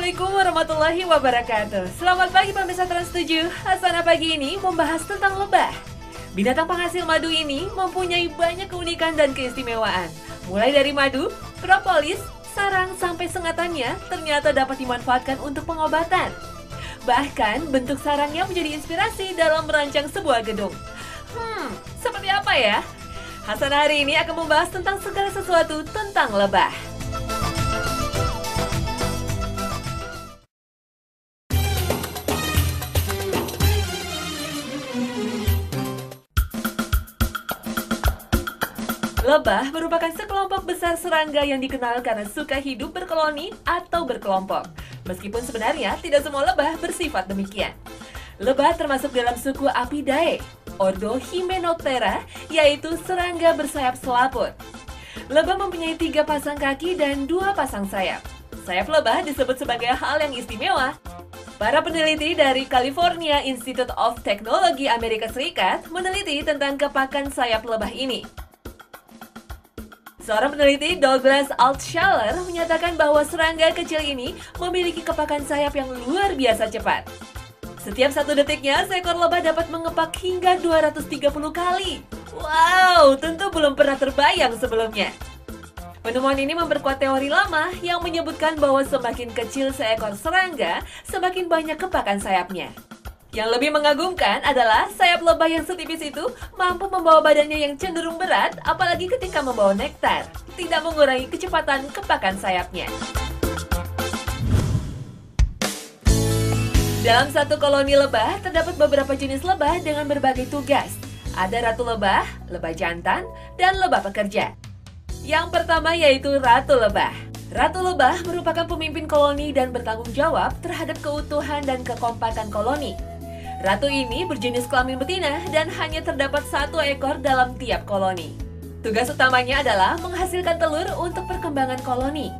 Assalamualaikum warahmatullahi wabarakatuh. Selamat pagi pemirsa Trans7. Hasanah pagi ini membahas tentang lebah. Binatang penghasil madu ini mempunyai banyak keunikan dan keistimewaan. Mulai dari madu, propolis, sarang sampai sengatannya ternyata dapat dimanfaatkan untuk pengobatan. Bahkan bentuk sarangnya menjadi inspirasi dalam merancang sebuah gedung. Seperti apa ya? Hasanah hari ini akan membahas tentang segala sesuatu tentang lebah. Lebah merupakan sekelompok besar serangga yang dikenal karena suka hidup berkoloni atau berkelompok. Meskipun sebenarnya tidak semua lebah bersifat demikian. Lebah termasuk dalam suku Apidae, ordo Hymenoptera, yaitu serangga bersayap selaput. Lebah mempunyai 3 pasang kaki dan 2 pasang sayap. Sayap lebah disebut sebagai hal yang istimewa. Para peneliti dari California Institute of Technology Amerika Serikat meneliti tentang kepakan sayap lebah ini. Seorang peneliti, Douglas Altshuler, menyatakan bahwa serangga kecil ini memiliki kepakan sayap yang luar biasa cepat. Setiap 1 detiknya, seekor lebah dapat mengepak hingga 230 kali. Wow, tentu belum pernah terbayang sebelumnya. Penemuan ini memperkuat teori lama yang menyebutkan bahwa semakin kecil seekor serangga, semakin banyak kepakan sayapnya. Yang lebih mengagumkan adalah sayap lebah yang setipis itu mampu membawa badannya yang cenderung berat, apalagi ketika membawa nektar, tidak mengurangi kecepatan kepakan sayapnya. Dalam satu koloni lebah, terdapat beberapa jenis lebah dengan berbagai tugas. Ada ratu lebah, lebah jantan, dan lebah pekerja. Yang pertama yaitu ratu lebah. Ratu lebah merupakan pemimpin koloni dan bertanggung jawab terhadap keutuhan dan kekompakan koloni. Ratu ini berjenis kelamin betina dan hanya terdapat 1 ekor dalam tiap koloni. Tugas utamanya adalah menghasilkan telur untuk perkembangan koloni.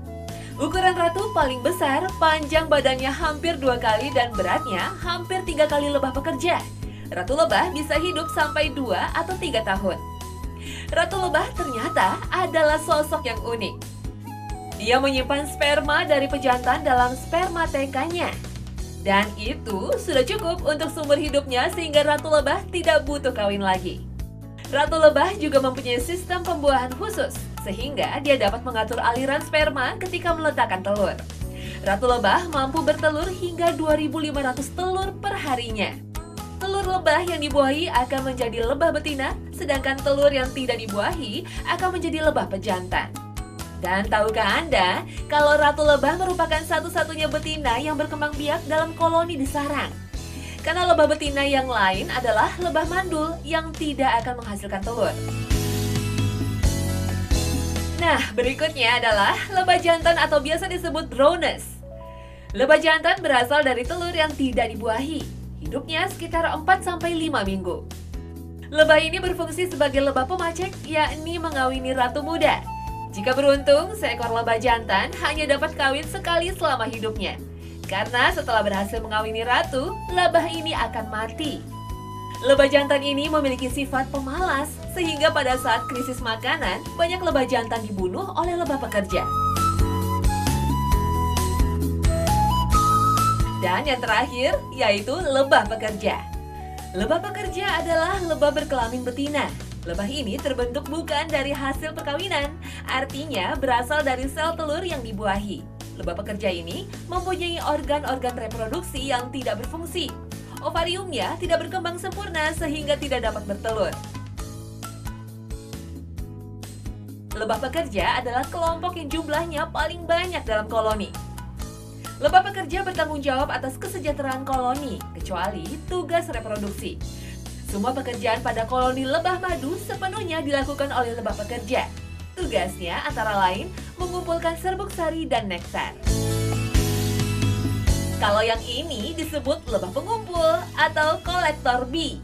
Ukuran ratu paling besar, panjang badannya hampir 2 kali dan beratnya hampir 3 kali lebah pekerja. Ratu lebah bisa hidup sampai 2 atau 3 tahun. Ratu lebah ternyata adalah sosok yang unik. Dia menyimpan sperma dari pejantan dalam spermatekanya. Dan itu sudah cukup untuk sumber hidupnya sehingga ratu lebah tidak butuh kawin lagi. Ratu lebah juga mempunyai sistem pembuahan khusus, sehingga dia dapat mengatur aliran sperma ketika meletakkan telur. Ratu lebah mampu bertelur hingga 2.500 telur per harinya. Telur lebah yang dibuahi akan menjadi lebah betina, sedangkan telur yang tidak dibuahi akan menjadi lebah pejantan. Dan tahukah Anda, kalau ratu lebah merupakan satu-satunya betina yang berkembang biak dalam koloni di sarang? Karena lebah betina yang lain adalah lebah mandul yang tidak akan menghasilkan telur. Nah, berikutnya adalah lebah jantan atau biasa disebut drones. Lebah jantan berasal dari telur yang tidak dibuahi. Hidupnya sekitar 4-5 minggu. Lebah ini berfungsi sebagai lebah pemacek, yakni mengawini ratu muda. Jika beruntung, seekor lebah jantan hanya dapat kawin sekali selama hidupnya. Karena setelah berhasil mengawini ratu, lebah ini akan mati. Lebah jantan ini memiliki sifat pemalas, sehingga pada saat krisis makanan, banyak lebah jantan dibunuh oleh lebah pekerja. Dan yang terakhir, yaitu lebah pekerja. Lebah pekerja adalah lebah berkelamin betina. Lebah ini terbentuk bukan dari hasil perkawinan, artinya berasal dari sel telur yang dibuahi. Lebah pekerja ini mempunyai organ-organ reproduksi yang tidak berfungsi. Ovariumnya tidak berkembang sempurna sehingga tidak dapat bertelur. Lebah pekerja adalah kelompok yang jumlahnya paling banyak dalam koloni. Lebah pekerja bertanggung jawab atas kesejahteraan koloni, kecuali tugas reproduksi. Semua pekerjaan pada koloni lebah madu sepenuhnya dilakukan oleh lebah pekerja. Tugasnya antara lain mengumpulkan serbuk sari dan nektar. Kalau yang ini disebut lebah pengumpul atau kolektor bee.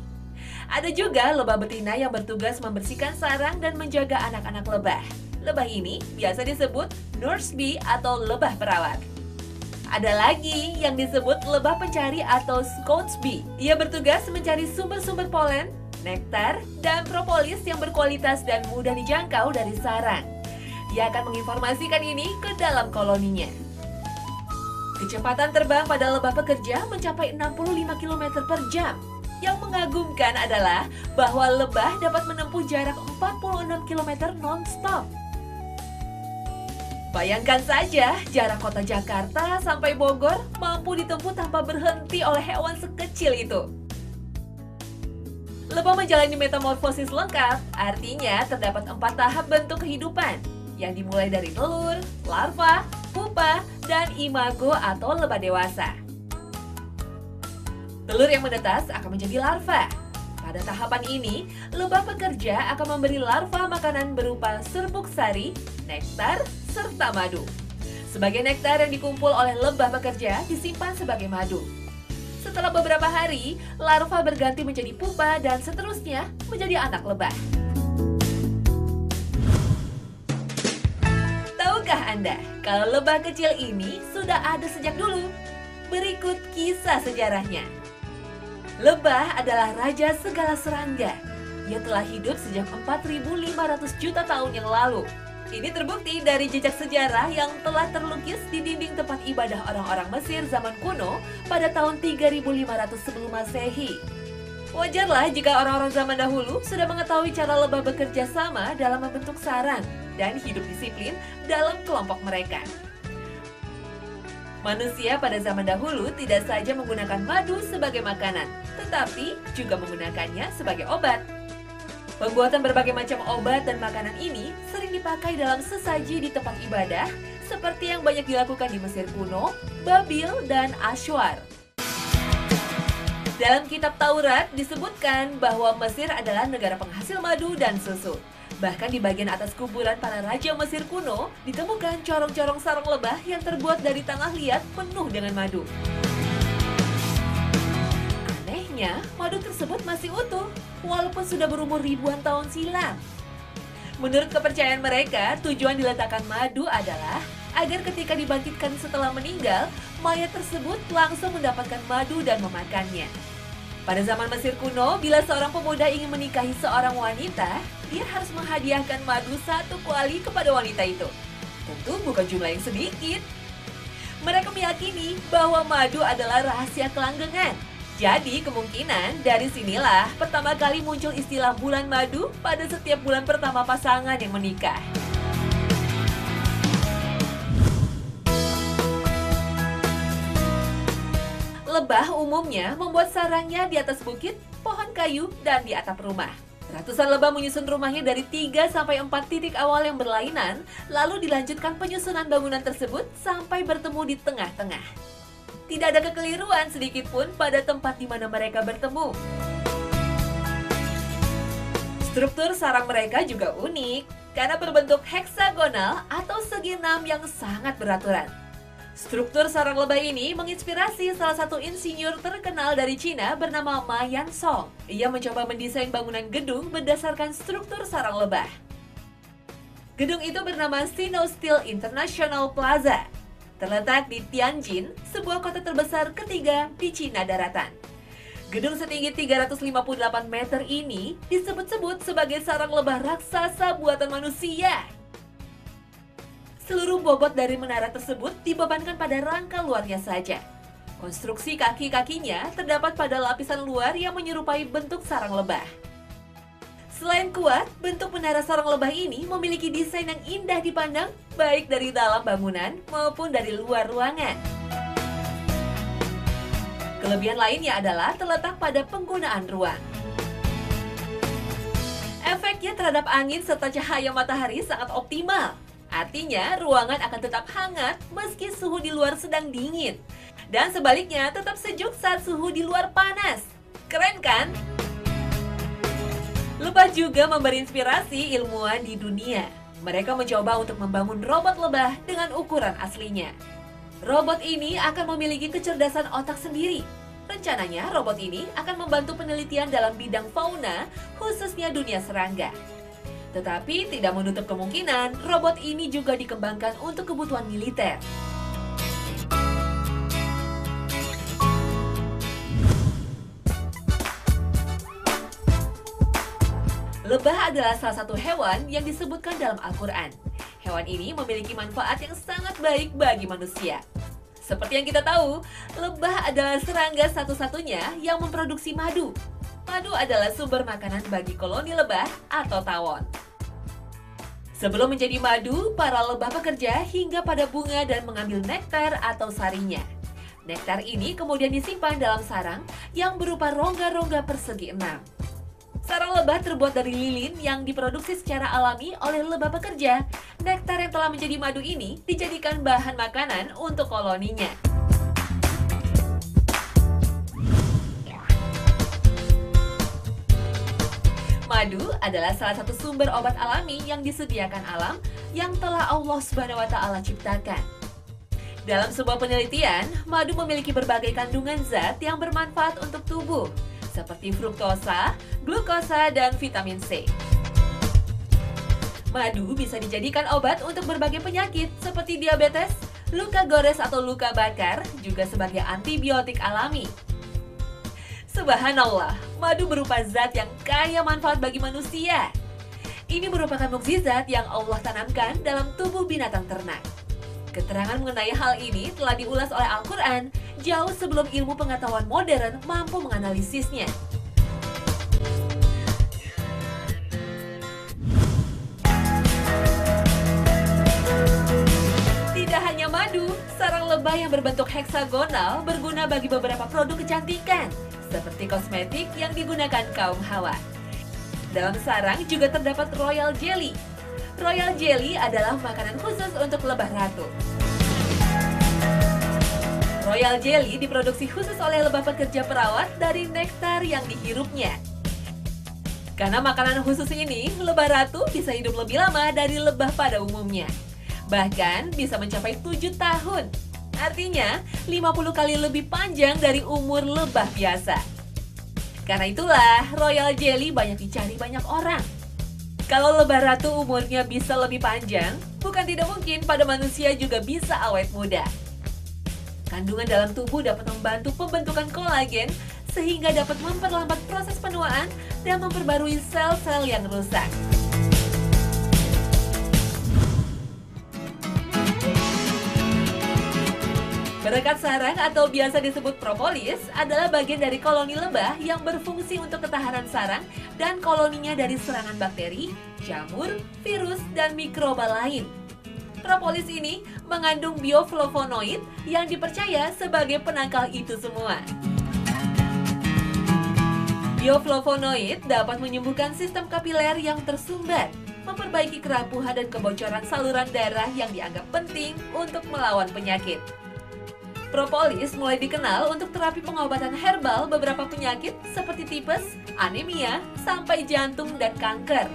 Ada juga lebah betina yang bertugas membersihkan sarang dan menjaga anak-anak lebah. Lebah ini biasa disebut nurse bee atau lebah perawat. Ada lagi yang disebut lebah pencari atau scouts bee. Ia bertugas mencari sumber-sumber polen, nektar, dan propolis yang berkualitas dan mudah dijangkau dari sarang. Dia akan menginformasikan ini ke dalam koloninya. Kecepatan terbang pada lebah pekerja mencapai 65 km per jam. Yang mengagumkan adalah bahwa lebah dapat menempuh jarak 46 km non-stop. Bayangkan saja, jarak kota Jakarta sampai Bogor mampu ditempuh tanpa berhenti oleh hewan sekecil itu. Lebah menjalani metamorfosis lengkap, artinya terdapat 4 tahap bentuk kehidupan, yang dimulai dari telur, larva, pupa, dan imago atau lebah dewasa. Telur yang menetas akan menjadi larva. Pada tahapan ini, lebah pekerja akan memberi larva makanan berupa serbuk sari, nektar, serta madu. Sebagian nektar yang dikumpul oleh lebah pekerja disimpan sebagai madu. Setelah beberapa hari, larva berganti menjadi pupa dan seterusnya menjadi anak lebah. Tahukah Anda kalau lebah kecil ini sudah ada sejak dulu? Berikut kisah sejarahnya. Lebah adalah raja segala serangga. Ia telah hidup sejak 4.500 juta tahun yang lalu. Ini terbukti dari jejak sejarah yang telah terlukis di dinding tempat ibadah orang-orang Mesir zaman kuno pada tahun 3.500 sebelum Masehi. Wajarlah jika orang-orang zaman dahulu sudah mengetahui cara lebah bekerja sama dalam membentuk sarang dan hidup disiplin dalam kelompok mereka. Manusia pada zaman dahulu tidak saja menggunakan madu sebagai makanan, tetapi juga menggunakannya sebagai obat. Pembuatan berbagai macam obat dan makanan ini sering dipakai dalam sesaji di tempat ibadah, seperti yang banyak dilakukan di Mesir kuno, Babil, dan Asyur. Dalam kitab Taurat disebutkan bahwa Mesir adalah negara penghasil madu dan susu. Bahkan di bagian atas kuburan para raja Mesir kuno ditemukan corong-corong sarang lebah yang terbuat dari tanah liat penuh dengan madu. Anehnya, madu tersebut masih utuh, walaupun sudah berumur ribuan tahun silam. Menurut kepercayaan mereka, tujuan diletakkan madu adalah agar ketika dibangkitkan setelah meninggal, mayat tersebut langsung mendapatkan madu dan memakannya. Pada zaman Mesir kuno, bila seorang pemuda ingin menikahi seorang wanita, dia harus menghadiahkan madu 1 kuali kepada wanita itu. Tentu bukan jumlah yang sedikit. Mereka meyakini bahwa madu adalah rahasia kelanggengan. Jadi kemungkinan dari sinilah pertama kali muncul istilah bulan madu pada setiap bulan pertama pasangan yang menikah. Lebah umumnya membuat sarangnya di atas bukit, pohon kayu, dan di atap rumah. Ratusan lebah menyusun rumahnya dari 3-4 titik awal yang berlainan, lalu dilanjutkan penyusunan bangunan tersebut sampai bertemu di tengah-tengah. Tidak ada kekeliruan sedikit pun pada tempat di mana mereka bertemu. Struktur sarang mereka juga unik, karena berbentuk heksagonal atau segi 6 yang sangat beraturan. Struktur sarang lebah ini menginspirasi salah satu insinyur terkenal dari Cina bernama Ma Yansong. Ia mencoba mendesain bangunan gedung berdasarkan struktur sarang lebah. Gedung itu bernama Sinosteel International Plaza. Terletak di Tianjin, sebuah kota terbesar ketiga di Cina daratan. Gedung setinggi 358 meter ini disebut-sebut sebagai sarang lebah raksasa buatan manusia. Seluruh bobot dari menara tersebut dibebankan pada rangka luarnya saja. Konstruksi kaki-kakinya terdapat pada lapisan luar yang menyerupai bentuk sarang lebah. Selain kuat, bentuk menara sarang lebah ini memiliki desain yang indah dipandang baik dari dalam bangunan maupun dari luar ruangan. Kelebihan lainnya adalah terletak pada penggunaan ruang. Efeknya terhadap angin serta cahaya matahari sangat optimal. Artinya, ruangan akan tetap hangat meski suhu di luar sedang dingin. Dan sebaliknya, tetap sejuk saat suhu di luar panas. Keren kan? Lebah juga memberi inspirasi ilmuwan di dunia. Mereka mencoba untuk membangun robot lebah dengan ukuran aslinya. Robot ini akan memiliki kecerdasan otak sendiri. Rencananya, robot ini akan membantu penelitian dalam bidang fauna, khususnya dunia serangga. Tetapi tidak menutup kemungkinan robot ini juga dikembangkan untuk kebutuhan militer. Lebah adalah salah satu hewan yang disebutkan dalam Al-Quran. Hewan ini memiliki manfaat yang sangat baik bagi manusia. Seperti yang kita tahu, lebah adalah serangga satu-satunya yang memproduksi madu. Madu adalah sumber makanan bagi koloni lebah atau tawon. Sebelum menjadi madu, para lebah bekerja hingga pada bunga dan mengambil nektar atau sarinya. Nektar ini kemudian disimpan dalam sarang yang berupa rongga-rongga persegi 6. Sarang lebah terbuat dari lilin yang diproduksi secara alami oleh lebah pekerja. Nektar yang telah menjadi madu ini dijadikan bahan makanan untuk koloninya. Madu adalah salah satu sumber obat alami yang disediakan alam yang telah Allah Subhanahu wa Ta'ala ciptakan. Dalam sebuah penelitian, madu memiliki berbagai kandungan zat yang bermanfaat untuk tubuh, seperti fruktosa, glukosa, dan vitamin C. Madu bisa dijadikan obat untuk berbagai penyakit seperti diabetes, luka gores atau luka bakar, juga sebagai antibiotik alami. Subhanallah, madu berupa zat yang kaya manfaat bagi manusia. Ini merupakan mukjizat yang Allah tanamkan dalam tubuh binatang ternak. Keterangan mengenai hal ini telah diulas oleh Al-Quran jauh sebelum ilmu pengetahuan modern mampu menganalisisnya. Tidak hanya madu, sarang lebah yang berbentuk heksagonal berguna bagi beberapa produk kecantikan, seperti kosmetik yang digunakan kaum hawa. Dalam sarang juga terdapat royal jelly. Royal jelly adalah makanan khusus untuk lebah ratu. Royal jelly diproduksi khusus oleh lebah pekerja perawat dari nektar yang dihirupnya. Karena makanan khusus ini, lebah ratu bisa hidup lebih lama dari lebah pada umumnya. Bahkan bisa mencapai 7 tahun. Artinya, 50 kali lebih panjang dari umur lebah biasa. Karena itulah, royal jelly banyak dicari banyak orang. Kalau lebah ratu umurnya bisa lebih panjang, bukan tidak mungkin pada manusia juga bisa awet muda. Kandungan dalam tubuh dapat membantu pembentukan kolagen sehingga dapat memperlambat proses penuaan dan memperbarui sel-sel yang rusak. Perekat sarang atau biasa disebut propolis adalah bagian dari koloni lebah yang berfungsi untuk ketahanan sarang dan koloninya dari serangan bakteri, jamur, virus, dan mikroba lain. Propolis ini mengandung bioflavonoid yang dipercaya sebagai penangkal itu semua. Bioflavonoid dapat menyembuhkan sistem kapiler yang tersumbat, memperbaiki kerapuhan dan kebocoran saluran darah yang dianggap penting untuk melawan penyakit. Propolis mulai dikenal untuk terapi pengobatan herbal beberapa penyakit seperti tipes, anemia, sampai jantung dan kanker.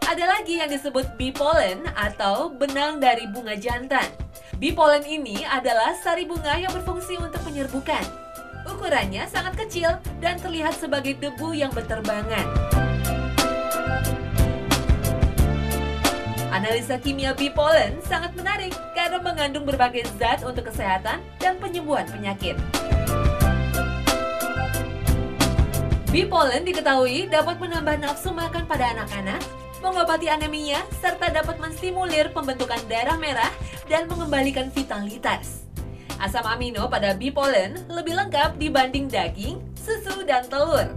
Ada lagi yang disebut bee pollen atau benang dari bunga jantan. Bee pollen ini adalah sari bunga yang berfungsi untuk penyerbukan. Ukurannya sangat kecil dan terlihat sebagai debu yang berterbangan. Analisa kimia bee pollen sangat menarik karena mengandung berbagai zat untuk kesehatan dan penyembuhan penyakit. Bee pollen diketahui dapat menambah nafsu makan pada anak-anak, mengobati anemia, serta dapat menstimulir pembentukan darah merah dan mengembalikan vitalitas. Asam amino pada bee pollen lebih lengkap dibanding daging, susu, dan telur.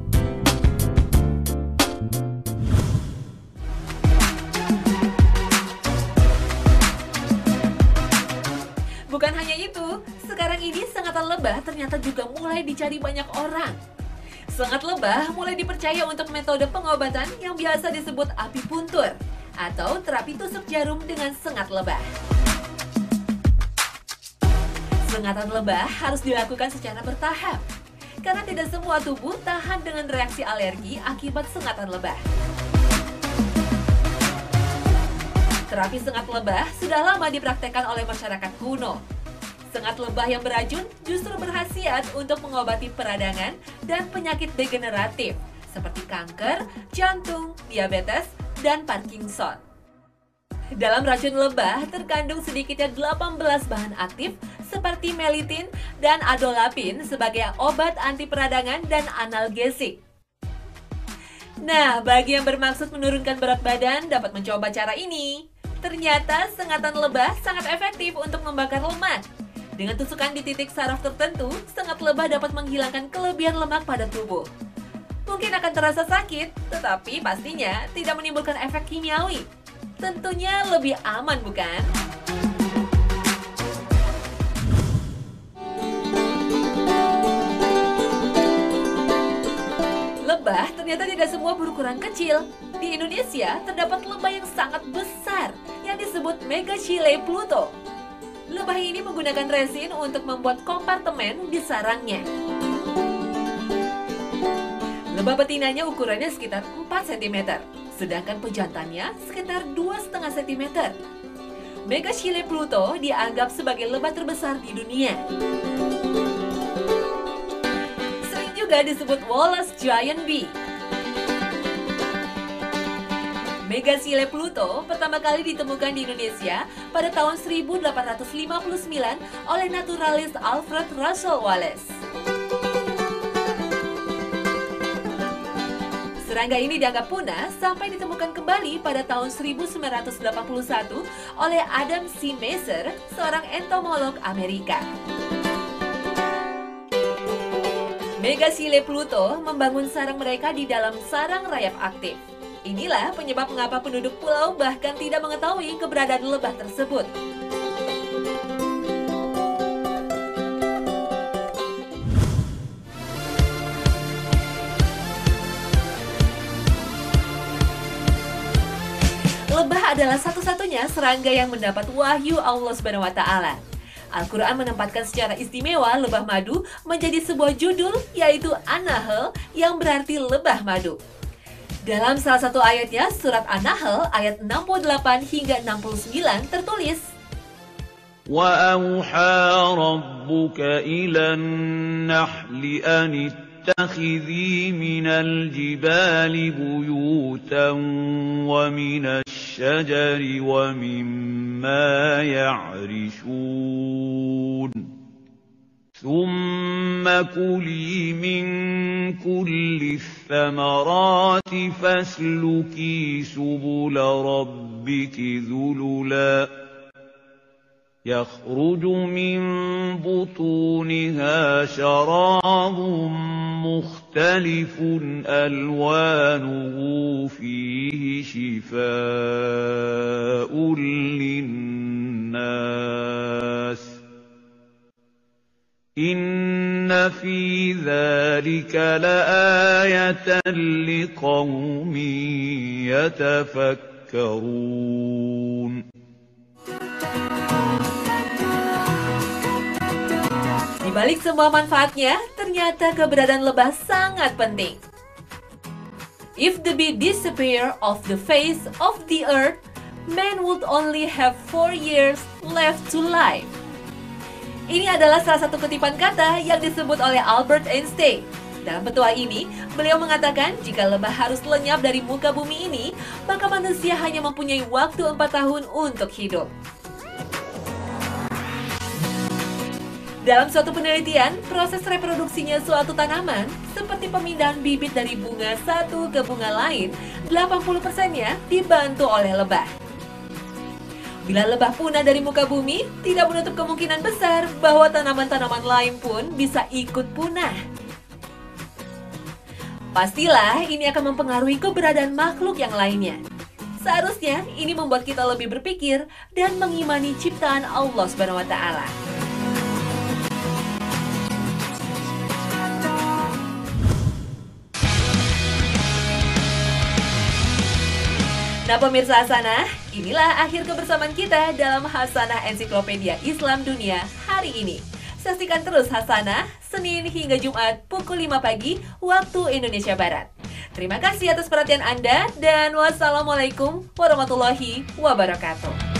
Bukan hanya itu, sekarang ini sengatan lebah ternyata juga mulai dicari banyak orang. Sengat lebah mulai dipercaya untuk metode pengobatan yang biasa disebut apipuntur atau terapi tusuk jarum dengan sengat lebah. Sengatan lebah harus dilakukan secara bertahap, karena tidak semua tubuh tahan dengan reaksi alergi akibat sengatan lebah. Terapi sengat lebah sudah lama dipraktekkan oleh masyarakat kuno. Sengat lebah yang beracun justru berkhasiat untuk mengobati peradangan dan penyakit degeneratif seperti kanker, jantung, diabetes, dan Parkinson. Dalam racun lebah terkandung sedikitnya 18 bahan aktif seperti melitin dan adolapin sebagai obat anti peradangan dan analgesik. Nah, bagi yang bermaksud menurunkan berat badan dapat mencoba cara ini. Ternyata sengatan lebah sangat efektif untuk membakar lemak. Dengan tusukan di titik saraf tertentu, sengat lebah dapat menghilangkan kelebihan lemak pada tubuh. Mungkin akan terasa sakit, tetapi pastinya tidak menimbulkan efek kimiawi. Tentunya lebih aman, bukan? Lebah ternyata tidak semua berukuran kecil. Di Indonesia terdapat lebah yang sangat besar yang disebut Megachile pluto. Lebah ini menggunakan resin untuk membuat kompartemen di sarangnya. Lebah betinanya ukurannya sekitar 4 cm, sedangkan pejantannya sekitar 2,5 cm. Megachile pluto dianggap sebagai lebah terbesar di dunia. Sering juga disebut Wallace Giant Bee. Megachile pluto pertama kali ditemukan di Indonesia pada tahun 1859 oleh naturalis Alfred Russel Wallace. Serangga ini dianggap punah sampai ditemukan kembali pada tahun 1981 oleh Adam C. Mazur, seorang entomolog Amerika. Megachile pluto membangun sarang mereka di dalam sarang rayap aktif. Inilah penyebab mengapa penduduk pulau bahkan tidak mengetahui keberadaan lebah tersebut. Lebah adalah satu-satunya serangga yang mendapat wahyu Allah Subhanahu wa Ta'ala. Al-Quran menempatkan secara istimewa lebah madu menjadi sebuah judul, yaitu An-Nahl, yang berarti lebah madu. Dalam salah satu ayatnya, surat An-Nahl ayat 68 hingga 69 tertulis, وَأَوْحَى رَبُّكَ إِلَى النَّحْلِ أَنِ اتَّخِذِي مِنَ الْجِبَالِ بُيُوتًا وَمِنَ الشَّجَرِ وَمِمَّا يَعْرِشُونَ ثُمَّ كُلِي مِن كُلِّ الثَّمَرَاتِ فَاسْلُكِي سُبُلَ رَبِّكِ ذُلُلًا يَخْرُجُ مِن بُطُونِهَا شَرَابٌ مُخْتَلِفٌ أَلْوَانُهُ فِيهِ شِفَاءٌ لِّلنَّاسِ إِنَّ فِي ذَلِكَ لَآيَةً لِقَوْمٍ يَتَفَكَّرُونَ. Di balik semua manfaatnya, ternyata keberadaan lebah sangat penting. If the bee disappear off the face of the earth, man would only have 4 years left to live. Ini adalah salah satu kutipan kata yang disebut oleh Albert Einstein. Dalam petua ini, beliau mengatakan jika lebah harus lenyap dari muka bumi ini, maka manusia hanya mempunyai waktu 4 tahun untuk hidup. Dalam suatu penelitian, proses reproduksinya suatu tanaman, seperti pemindahan bibit dari bunga satu ke bunga lain, 80%-nya dibantu oleh lebah. Bila lebah punah dari muka bumi, tidak menutup kemungkinan besar bahwa tanaman-tanaman lain pun bisa ikut punah. Pastilah ini akan mempengaruhi keberadaan makhluk yang lainnya. Seharusnya ini membuat kita lebih berpikir dan mengimani ciptaan Allah Subhanahu wa Ta'ala. Nah pemirsa Hasanah, inilah akhir kebersamaan kita dalam Hasanah Ensiklopedia Islam Dunia hari ini. Saksikan terus Hasanah, Senin hingga Jumat pukul 5 pagi waktu Indonesia Barat. Terima kasih atas perhatian Anda dan wassalamualaikum warahmatullahi wabarakatuh.